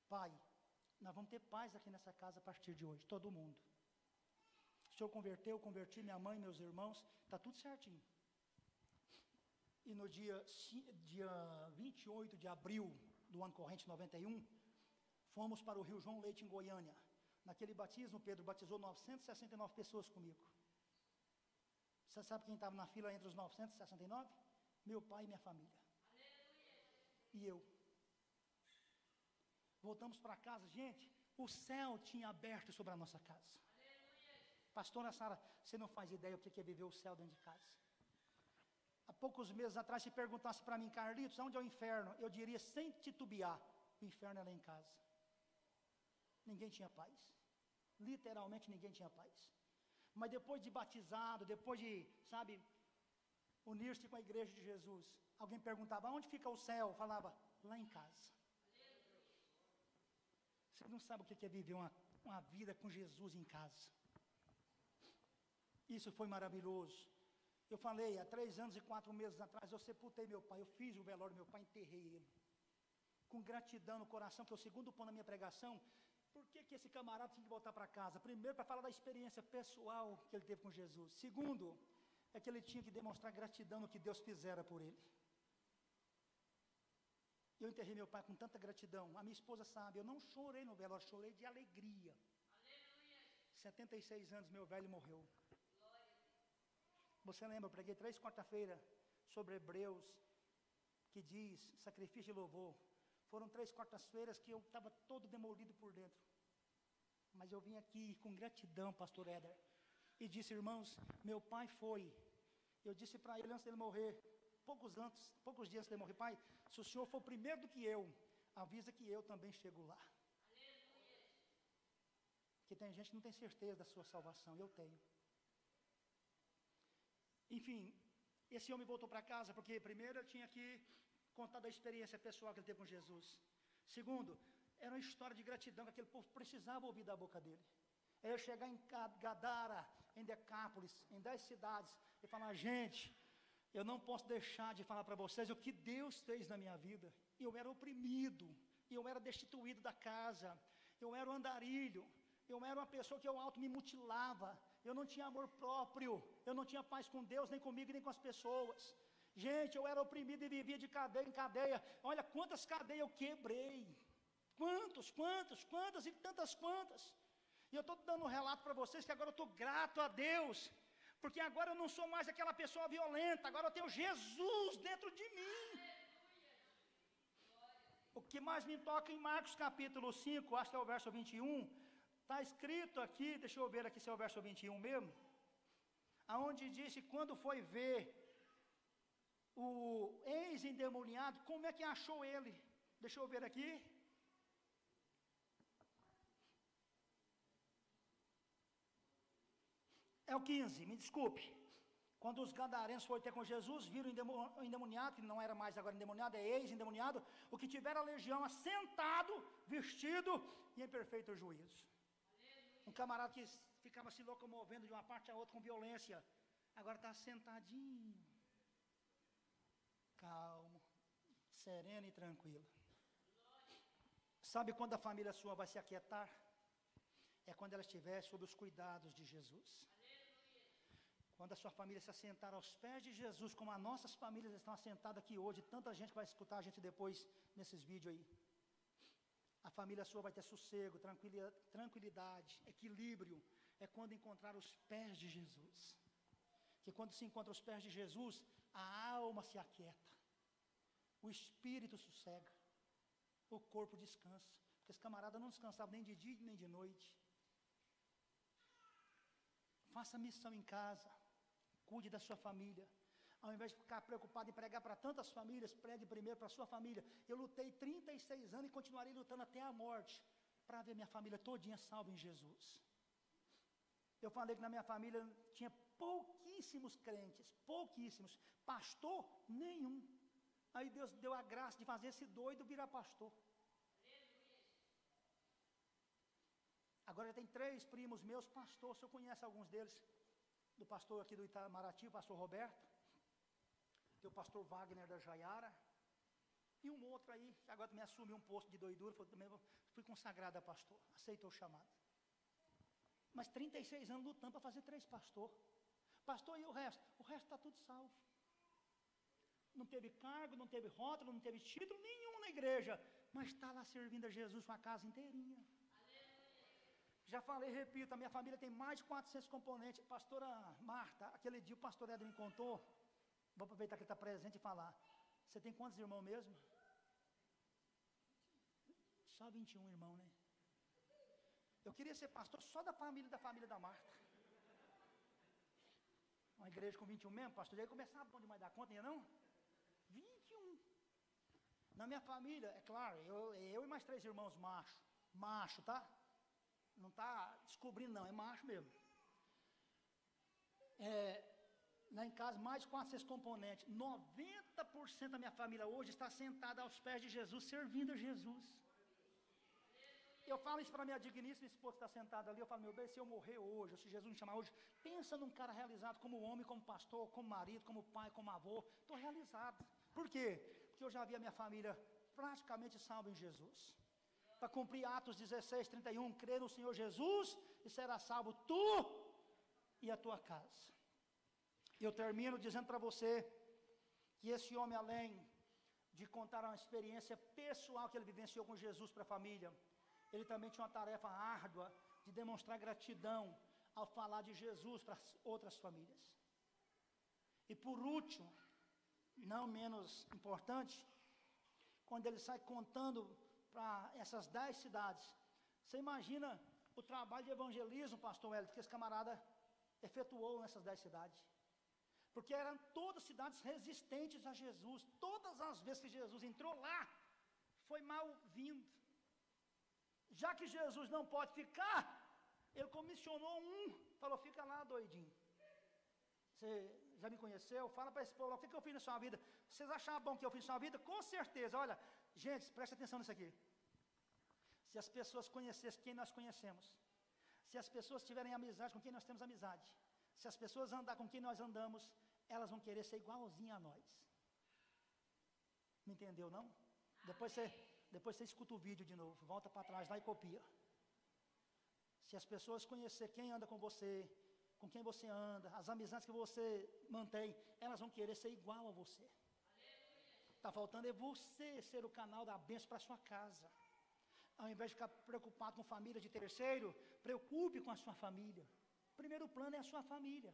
Speaker 1: Pai, nós vamos ter paz aqui nessa casa a partir de hoje, todo mundo. O senhor converteu, eu converti minha mãe, meus irmãos, está tudo certinho. E no dia 28 de abril do ano corrente 91, fomos para o Rio João Leite, em Goiânia. Naquele batismo, Pedro batizou 969 pessoas comigo. Você sabe quem estava na fila entre os 969? Meu pai e minha família. E eu. Voltamos para casa, gente, o céu tinha aberto sobre a nossa casa. Pastora Sara, você não faz ideia o que é viver o céu dentro de casa. Há poucos meses atrás, se perguntasse para mim, Carlitos, onde é o inferno? Eu diria, sem titubear, o inferno é lá em casa. Ninguém tinha paz. Literalmente ninguém tinha paz. Mas depois de batizado, depois de, sabe, unir-se com a igreja de Jesus, alguém perguntava, onde fica o céu? Eu falava, lá em casa. Você não sabe o que é viver uma vida com Jesus em casa. Isso foi maravilhoso. Eu falei, há 3 anos e 4 meses atrás, eu sepultei meu pai, eu fiz o velório do meu pai, enterrei ele. Com gratidão no coração, que é o segundo ponto da minha pregação. Por que esse camarada tinha que voltar para casa? Primeiro, para falar da experiência pessoal que ele teve com Jesus. Segundo, é que ele tinha que demonstrar gratidão no que Deus fizera por ele. Eu enterrei meu pai com tanta gratidão. A minha esposa sabe, eu não chorei no velório, chorei de alegria. Aleluia. 76 anos, meu velho morreu. Você lembra, eu preguei 3 quarta-feiras sobre Hebreus, que diz, sacrifício e louvor. Foram 3 quartas-feiras que eu estava todo demolido por dentro. Mas eu vim aqui com gratidão, pastor Éder. E disse, irmãos, meu pai foi. Eu disse para ele antes dele morrer, poucos dias antes dele morrer, pai, se o senhor for primeiro do que eu, avisa que eu também chego lá. Aleluia. Porque tem gente que não tem certeza da sua salvação, eu tenho. Enfim, esse homem voltou para casa, porque primeiro ele tinha que contar da experiência pessoal que ele teve com Jesus. Segundo, era uma história de gratidão que aquele povo precisava ouvir da boca dele. É eu chegar em Gadara, em Decápolis, em 10 cidades, e falar, gente, eu não posso deixar de falar para vocês o que Deus fez na minha vida. Eu era oprimido, eu era destituído da casa, eu era um andarilho, eu era uma pessoa que eu auto me mutilava, eu não tinha amor próprio, eu não tinha paz com Deus, nem comigo, nem com as pessoas. Gente, eu era oprimido e vivia de cadeia em cadeia. Olha quantas cadeias eu quebrei. Quantas e tantas quantas. E eu estou dando um relato para vocês que agora eu estou grato a Deus. Porque agora eu não sou mais aquela pessoa violenta, agora eu tenho Jesus dentro de mim. O que mais me toca em Marcos capítulo 5, acho que é o verso 21, está escrito aqui, deixa eu ver aqui se é o verso 21 mesmo, aonde disse, quando foi ver o ex-endemoniado, como é que achou ele? Deixa eu ver aqui. É o 15, me desculpe. Quando os gadarenos foram ter com Jesus, viram o endemoniado, que não era mais agora endemoniado, é ex-endemoniado, o que tiveram a legião assentado, vestido e em perfeito juízo. Um camarada que ficava se locomovendo de uma parte a outra com violência, agora está sentadinho, calmo, sereno e tranquilo. Sabe quando a família sua vai se aquietar? É quando ela estiver sob os cuidados de Jesus. Quando a sua família se assentar aos pés de Jesus, como as nossas famílias estão assentadas aqui hoje, tanta gente vai escutar a gente depois nesses vídeos aí. A família sua vai ter sossego, tranquilidade, equilíbrio. É quando encontrar os pés de Jesus. Que quando se encontra os pés de Jesus, a alma se aquieta. O espírito sossega. O corpo descansa. Porque esse camarada não descansava nem de dia nem de noite. faça missão em casa, cuide da sua família. Ao invés de ficar preocupado em pregar para tantas famílias, pregue primeiro para a sua família. Eu lutei 36 anos e continuarei lutando até a morte, para ver minha família todinha salva em Jesus. Eu falei que na minha família tinha pouquíssimos crentes, pouquíssimos, pastor nenhum. Aí Deus deu a graça de fazer esse doido virar pastor. Agora já tem 3 primos meus, pastor, o senhor conhece alguns deles, do pastor aqui do Itamaraty, o pastor Roberto, tem o pastor Wagner da Jaiara, e um outro aí, que agora também assumiu um posto de doidura, fui consagrado a pastor, aceitou o chamado. Mas 36 anos lutando para fazer 3 pastor. Pastor, e o resto? O resto está tudo salvo. Não teve cargo, não teve rótulo, não teve título nenhum na igreja, mas está lá servindo a Jesus com a casa inteirinha. Já falei, repito, a minha família tem mais de 400 componentes. Pastora Marta, aquele dia o pastor Edwin contou, vou aproveitar que ele está presente e falar. Você tem quantos irmãos mesmo? Só 21 irmãos, né? Eu queria ser pastor só da família da Marta. Uma igreja com 21 membros, pastor, já ia começar bom demais da conta, não? 21. Na minha família, é claro, eu e mais 3 irmãos macho, tá? Não está descobrindo não, é macho mesmo. Lá em casa, mais de 400 componentes. 90% da minha família hoje está sentada aos pés de Jesus, servindo a Jesus. Eu falo isso para minha digníssima esposa que está sentada ali, eu falo, meu bem, se eu morrer hoje, ou se Jesus me chamar hoje, pensa num cara realizado como homem, como pastor, como marido, como pai, como avô, estou realizado. Por quê? Porque eu já vi a minha família praticamente salva em Jesus. Para cumprir Atos 16, 31, crê no Senhor Jesus e será salvo tu e a tua casa. Eu termino dizendo para você que esse homem, além de contar uma experiência pessoal que ele vivenciou com Jesus para a família, ele também tinha uma tarefa árdua de demonstrar gratidão ao falar de Jesus para outras famílias. E por último, não menos importante, quando ele sai contando para essas 10 cidades, você imagina o trabalho de evangelismo, pastor Hélio, que esse camarada efetuou nessas 10 cidades. Porque eram todas cidades resistentes a Jesus. Todas as vezes que Jesus entrou lá, foi mal-vindo. Já que Jesus não pode ficar, ele comissionou falou, fica lá doidinho. Você já me conheceu? Fala para esse povo, o que eu fiz na sua vida? Vocês acharam bom que eu fiz na sua vida? Com certeza, olha, gente, presta atenção nisso aqui. Se as pessoas conhecessem quem nós conhecemos, se as pessoas tiverem amizade com quem nós temos amizade, se as pessoas andar com quem nós andamos, elas vão querer ser igualzinha a nós. Me entendeu, não? Depois você escuta o vídeo de novo, volta para trás lá e copia. Se as pessoas conhecerem quem anda com você, com quem você anda, as amizades que você mantém, elas vão querer ser igual a você. Está faltando é você ser o canal da bênção para a sua casa. Ao invés de ficar preocupado com família de terceiro, preocupe com a sua família. O primeiro plano é a sua família.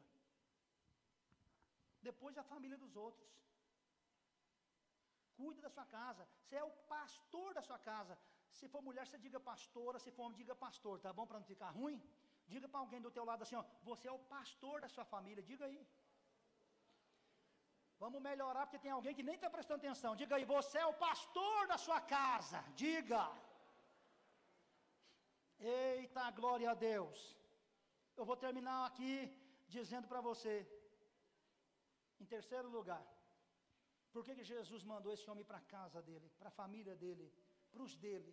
Speaker 1: Depois a família dos outros. Cuide da sua casa. Você é o pastor da sua casa. Se for mulher, você diga pastora. Se for homem, diga pastor. Tá bom para não ficar ruim? Diga para alguém do teu lado assim, ó, você é o pastor da sua família. Diga aí. Vamos melhorar porque tem alguém que nem está prestando atenção. Diga aí, você é o pastor da sua casa. Diga. Eita, glória a Deus. Eu vou terminar aqui dizendo para você. Em terceiro lugar, por que Jesus mandou esse homem para a casa dele, para a família dele, para os dele?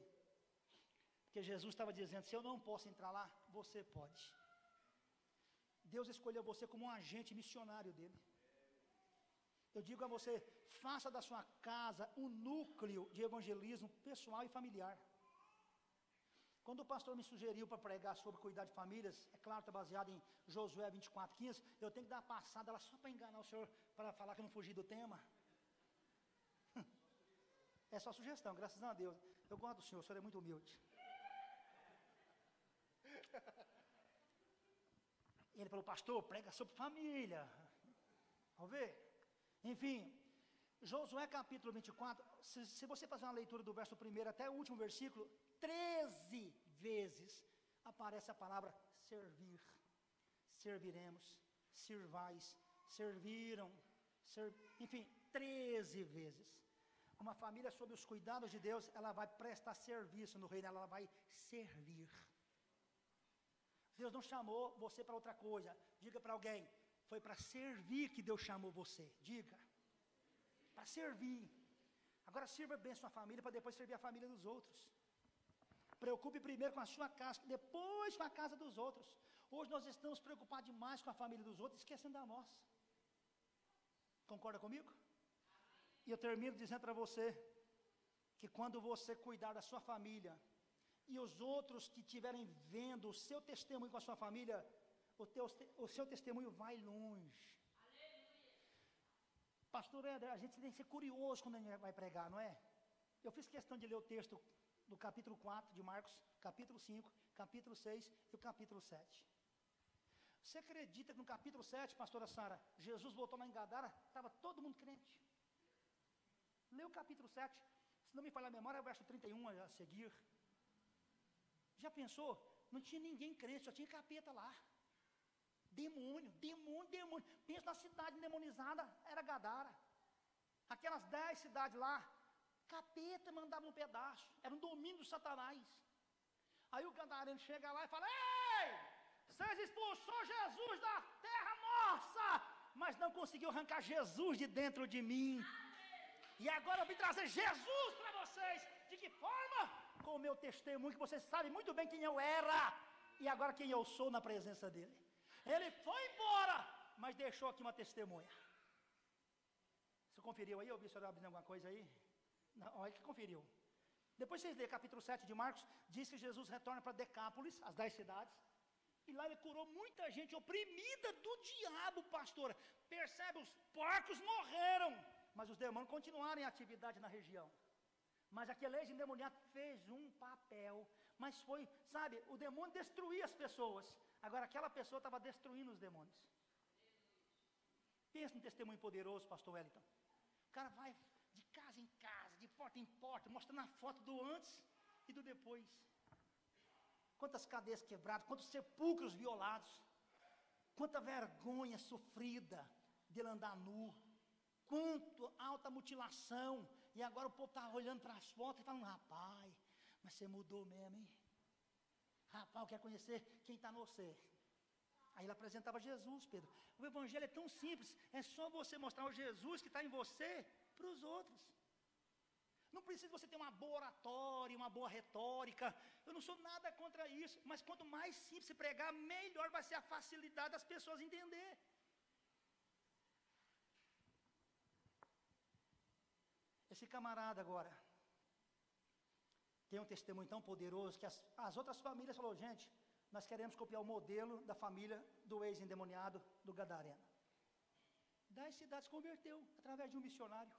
Speaker 1: Porque Jesus estava dizendo, se eu não posso entrar lá, você pode. Deus escolheu você como um agente missionário dele. Eu digo a você, faça da sua casa um núcleo de evangelismo pessoal e familiar. Quando o pastor me sugeriu para pregar sobre cuidar de famílias, é claro, está baseado em Josué 24:15, eu tenho que dar uma passada lá só para enganar o senhor, para falar que eu não fugi do tema. É só sugestão, graças a Deus. Eu gosto do senhor é muito humilde. Ele falou, pastor, prega sobre família. Vamos ver? Enfim, Josué capítulo 24, se você fazer uma leitura do verso 1 até o último versículo, 13 vezes aparece a palavra servir. serviremos, sirvais, serviram, enfim, 13 vezes. Uma família sob os cuidados de Deus, ela vai prestar serviço no reino, ela vai servir. Deus não chamou você para outra coisa. Diga para alguém, foi para servir que Deus chamou você. Diga, para servir. Agora sirva bem a sua família, para depois servir a família dos outros. Preocupe primeiro com a sua casa, depois com a casa dos outros. Hoje nós estamos preocupados demais com a família dos outros, esquecendo da nossa. Concorda comigo? E eu termino dizendo para você, que quando você cuidar da sua família, e os outros que estiverem vendo o seu testemunho com a sua família, o seu testemunho vai longe. Pastor Éder, a gente tem que ser curioso quando a gente vai pregar, não é? Eu fiz questão de ler o texto do capítulo 4 de Marcos, capítulo 5, capítulo 6 e o capítulo 7. Você acredita que no capítulo 7, pastora Sara, Jesus voltou lá em Gadara, estava todo mundo crente? Lê o capítulo 7, se não me falha a memória, é o verso 31 a seguir. Já pensou? Não tinha ninguém crente, só tinha capeta lá. Demônio, demônio, demônio. Pensa na cidade endemonizada, era Gadara. Aquelas 10 cidades lá, capeta mandava um pedaço, era um domínio do Satanás. Aí o gadareno chega lá e fala: ei, vocês expulsou Jesus da terra nossa, mas não conseguiu arrancar Jesus de dentro de mim. E agora eu vim trazer Jesus para vocês. De que forma? Com o meu testemunho, que vocês sabem muito bem quem eu era, e agora quem eu sou na presença dele. Ele foi embora, mas deixou aqui uma testemunha. Você conferiu aí? Eu vi o senhor abrindo alguma coisa aí? Não, olha que conferiu. Depois vocês lêem capítulo 7 de Marcos, diz que Jesus retorna para Decápolis, as 10 cidades, e lá ele curou muita gente oprimida do diabo, pastora. Percebe, os porcos morreram, mas os demônios continuaram em atividade na região. Mas aquele ex-endemoniado fez um papel, mas foi, sabe, o demônio destruía as pessoas, agora aquela pessoa estava destruindo os demônios. Pensa num testemunho poderoso, pastor Wellington. O cara vai de casa em casa, de porta em porta, mostrando a foto do antes e do depois. Quantas cadeias quebradas, quantos sepulcros violados, quanta vergonha sofrida dele andar nu, quanto alta mutilação. E agora o povo está olhando para as fotos e falando: rapaz, mas você mudou mesmo, hein? Rapaz, eu quero conhecer quem está no você. Aí ele apresentava Jesus, Pedro. O evangelho é tão simples, é só você mostrar o Jesus que está em você para os outros. Não precisa você ter uma boa oratória, uma boa retórica. Eu não sou nada contra isso, mas quanto mais simples se pregar, melhor vai ser a facilidade das pessoas entender. Esse camarada agora tem um testemunho tão poderoso que as outras famílias falaram: gente, nós queremos copiar o modelo da família do ex-endemoniado do Gadareno. 10 cidades converteu através de um missionário.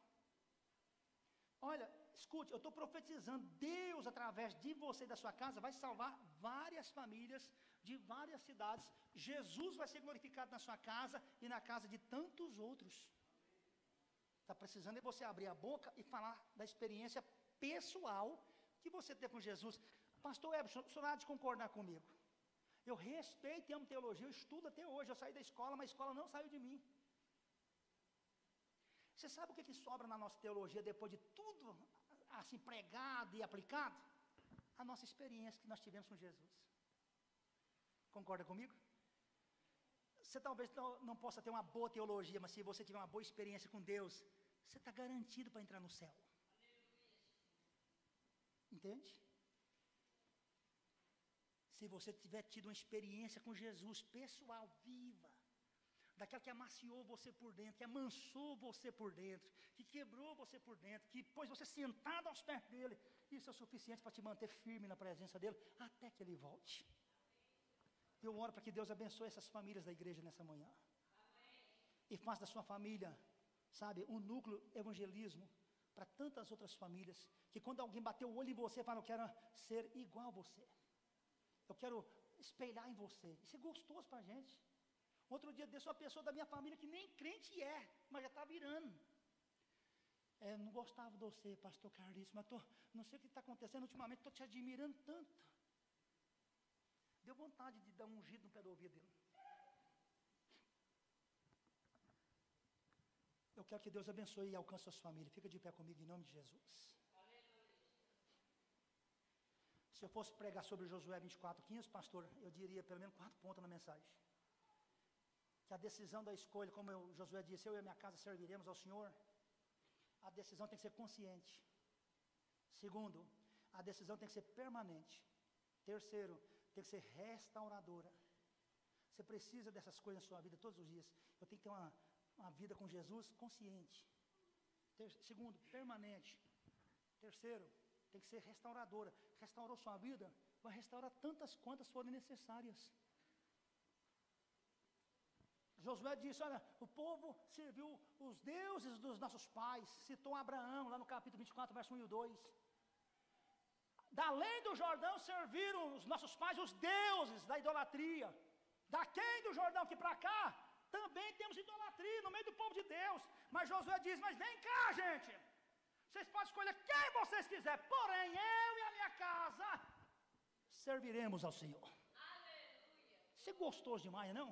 Speaker 1: Olha, escute, eu estou profetizando, Deus através de você e da sua casa vai salvar várias famílias de várias cidades. Jesus vai ser glorificado na sua casa e na casa de tantos outros. Está precisando de você abrir a boca e falar da experiência pessoal que você teve com Jesus. Pastor Everson, o senhor há de concordar comigo. Eu respeito e amo teologia, eu estudo até hoje. Eu saí da escola, mas a escola não saiu de mim. Você sabe o que sobra na nossa teologia depois de tudo assim pregado e aplicado? A nossa experiência que nós tivemos com Jesus. Concorda comigo? Você talvez não possa ter uma boa teologia, mas se você tiver uma boa experiência com Deus, você está garantido para entrar no céu. Entende? Se você tiver tido uma experiência com Jesus, pessoal, viva, daquela que amaciou você por dentro, que amansou você por dentro, que quebrou você por dentro, que pôs você sentado aos pés dele, isso é o suficiente para te manter firme na presença dele, até que ele volte. Eu oro para que Deus abençoe essas famílias da igreja nessa manhã. E faça da sua família, sabe, um núcleo evangelismo para tantas outras famílias, que quando alguém bater o olho em você, fala: eu quero ser igual a você. Eu quero espelhar em você. Isso é gostoso para a gente. Outro dia desse, uma pessoa da minha família que nem crente é, mas já está virando. Não gostava de você, pastor Carlício, mas não sei o que está acontecendo ultimamente, estou te admirando tanto. Deu vontade de dar um ungido no pé do ouvido dele. Eu quero que Deus abençoe e alcance a sua família. Fica de pé comigo em nome de Jesus. Se eu fosse pregar sobre Josué 24:15, pastor, eu diria pelo menos 4 pontos na mensagem. Que a decisão da escolha, como Josué disse, eu e a minha casa serviremos ao Senhor. A decisão tem que ser consciente. Segundo, a decisão tem que ser permanente. Terceiro, tem que ser restauradora. Você precisa dessas coisas na sua vida todos os dias. Eu tenho que ter uma vida com Jesus consciente. Segundo, permanente. Terceiro, tem que ser restauradora. Restaurou sua vida, vai restaurar tantas quantas forem necessárias. Josué disse, olha, o povo serviu os deuses dos nossos pais. Citou Abraão, lá no capítulo 24, verso 1 e 2. Da além do Jordão serviram os nossos pais os deuses da idolatria. Daquém do Jordão que para cá, também temos idolatria no meio do povo de Deus. Mas Josué diz, mas vem cá, gente. Vocês podem escolher quem vocês quiserem, porém eu e a minha casa serviremos ao Senhor. Aleluia. Isso é gostoso demais, não?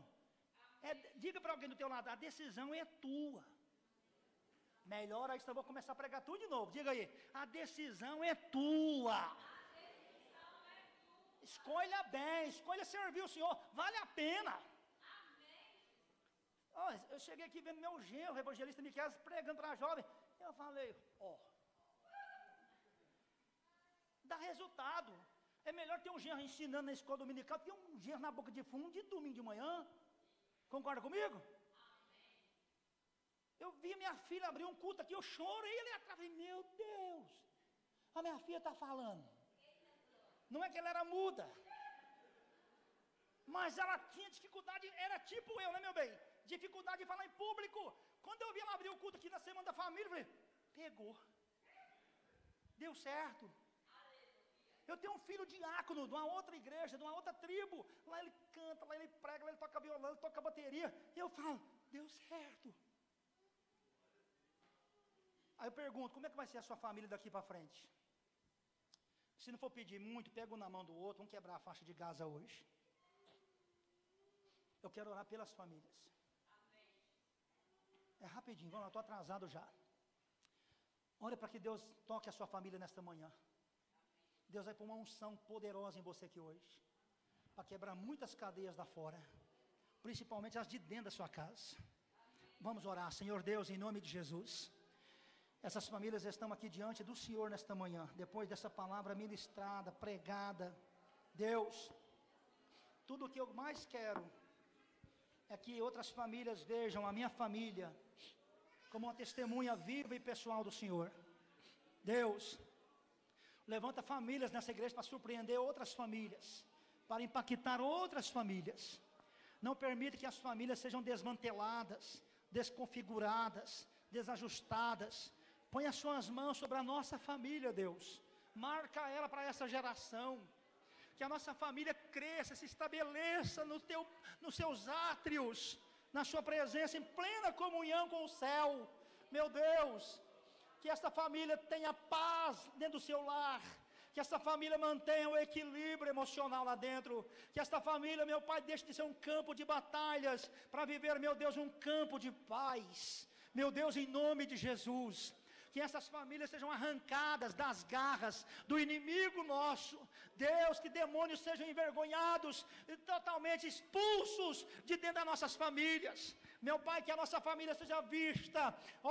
Speaker 1: Diga para alguém do teu lado, a decisão é tua. Melhor aí, senão eu vou começar a pregar tudo de novo. Diga aí, a decisão é tua. Escolha bem, escolha servir o Senhor, vale a pena. Oh, eu cheguei aqui vendo meu genro, o evangelista Miquel, pregando para a jovem. Eu falei, dá resultado. É melhor ter um genro ensinando na escola dominical do que um genro na boca de fumo de domingo de manhã. Concorda comigo? Eu vi minha filha abrir um culto aqui, eu chorei ali atrás. Falei, meu Deus, a minha filha está falando. Não é que ela era muda, mas ela tinha dificuldade, era tipo eu, né, meu bem? Dificuldade de falar em público. Quando eu vi ela abrir o culto aqui na Semana da Família, eu falei, pegou. Deu certo. Eu tenho um filho diácono de uma outra igreja, de uma outra tribo. Lá ele canta, lá ele prega, lá ele toca violão, ele toca bateria. E eu falo, deu certo. Aí eu pergunto, como é que vai ser a sua família daqui para frente? Se não for pedir muito, pega um na mão do outro, vamos quebrar a faixa de Gaza hoje. Eu quero orar pelas famílias. É rapidinho, vamos lá, estou atrasado já. Olha para que Deus toque a sua família nesta manhã. Deus vai pôr uma unção poderosa em você aqui hoje, para quebrar muitas cadeias da fora, principalmente as de dentro da sua casa. Vamos orar, Senhor Deus, em nome de Jesus. Essas famílias estão aqui diante do Senhor nesta manhã, depois dessa palavra ministrada, pregada. Deus, tudo o que eu mais quero é que outras famílias vejam a minha família como uma testemunha viva e pessoal do Senhor. Deus, levanta famílias nessa igreja para surpreender outras famílias, para impactar outras famílias. Não permita que as famílias sejam desmanteladas, desconfiguradas, desajustadas. Põe as suas mãos sobre a nossa família, Deus. Marca ela para essa geração. Que a nossa família cresça, se estabeleça nos seus átrios, na sua presença, em plena comunhão com o céu. Meu Deus, que esta família tenha paz dentro do seu lar, que esta família mantenha o equilíbrio emocional lá dentro, que esta família, meu Pai, deixe de ser um campo de batalhas, para viver, meu Deus, um campo de paz. Meu Deus, em nome de Jesus, que essas famílias sejam arrancadas das garras do inimigo nosso. Deus, que demônios sejam envergonhados e totalmente expulsos de dentro das nossas famílias. Meu Pai, que a nossa família seja vista,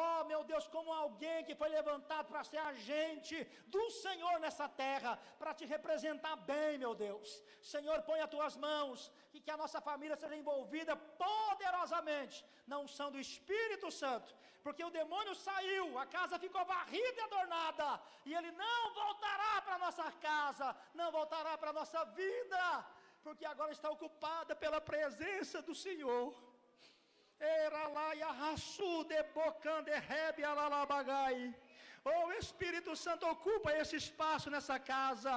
Speaker 1: oh meu Deus, como alguém que foi levantado para ser agente do Senhor nessa terra, para te representar bem, meu Deus. Senhor, põe as tuas mãos, e que a nossa família seja envolvida poderosamente na unção do Espírito Santo, porque o demônio saiu, a casa ficou varrida e adornada, e ele não voltará para a nossa casa, não voltará para a nossa vida, porque agora está ocupada pela presença do Senhor. Oh, Espírito Santo, ocupa esse espaço nessa casa.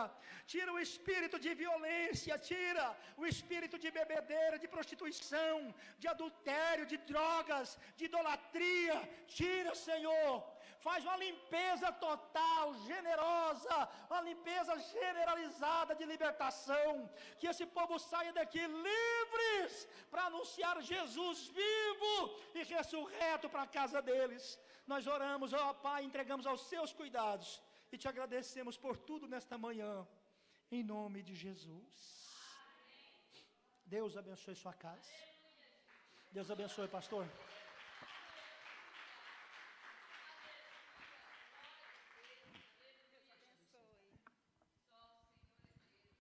Speaker 1: Tira o espírito de violência, tira o espírito de bebedeira, de prostituição, de adultério, de drogas, de idolatria. Tira, Senhor. faz uma limpeza total, generosa, uma limpeza generalizada de libertação, que esse povo saia daqui livres, para anunciar Jesus vivo e ressurreto para a casa deles. Nós oramos, ó Pai, entregamos aos seus cuidados, e te agradecemos por tudo nesta manhã, em nome de Jesus. Deus abençoe sua casa. Deus abençoe, pastor.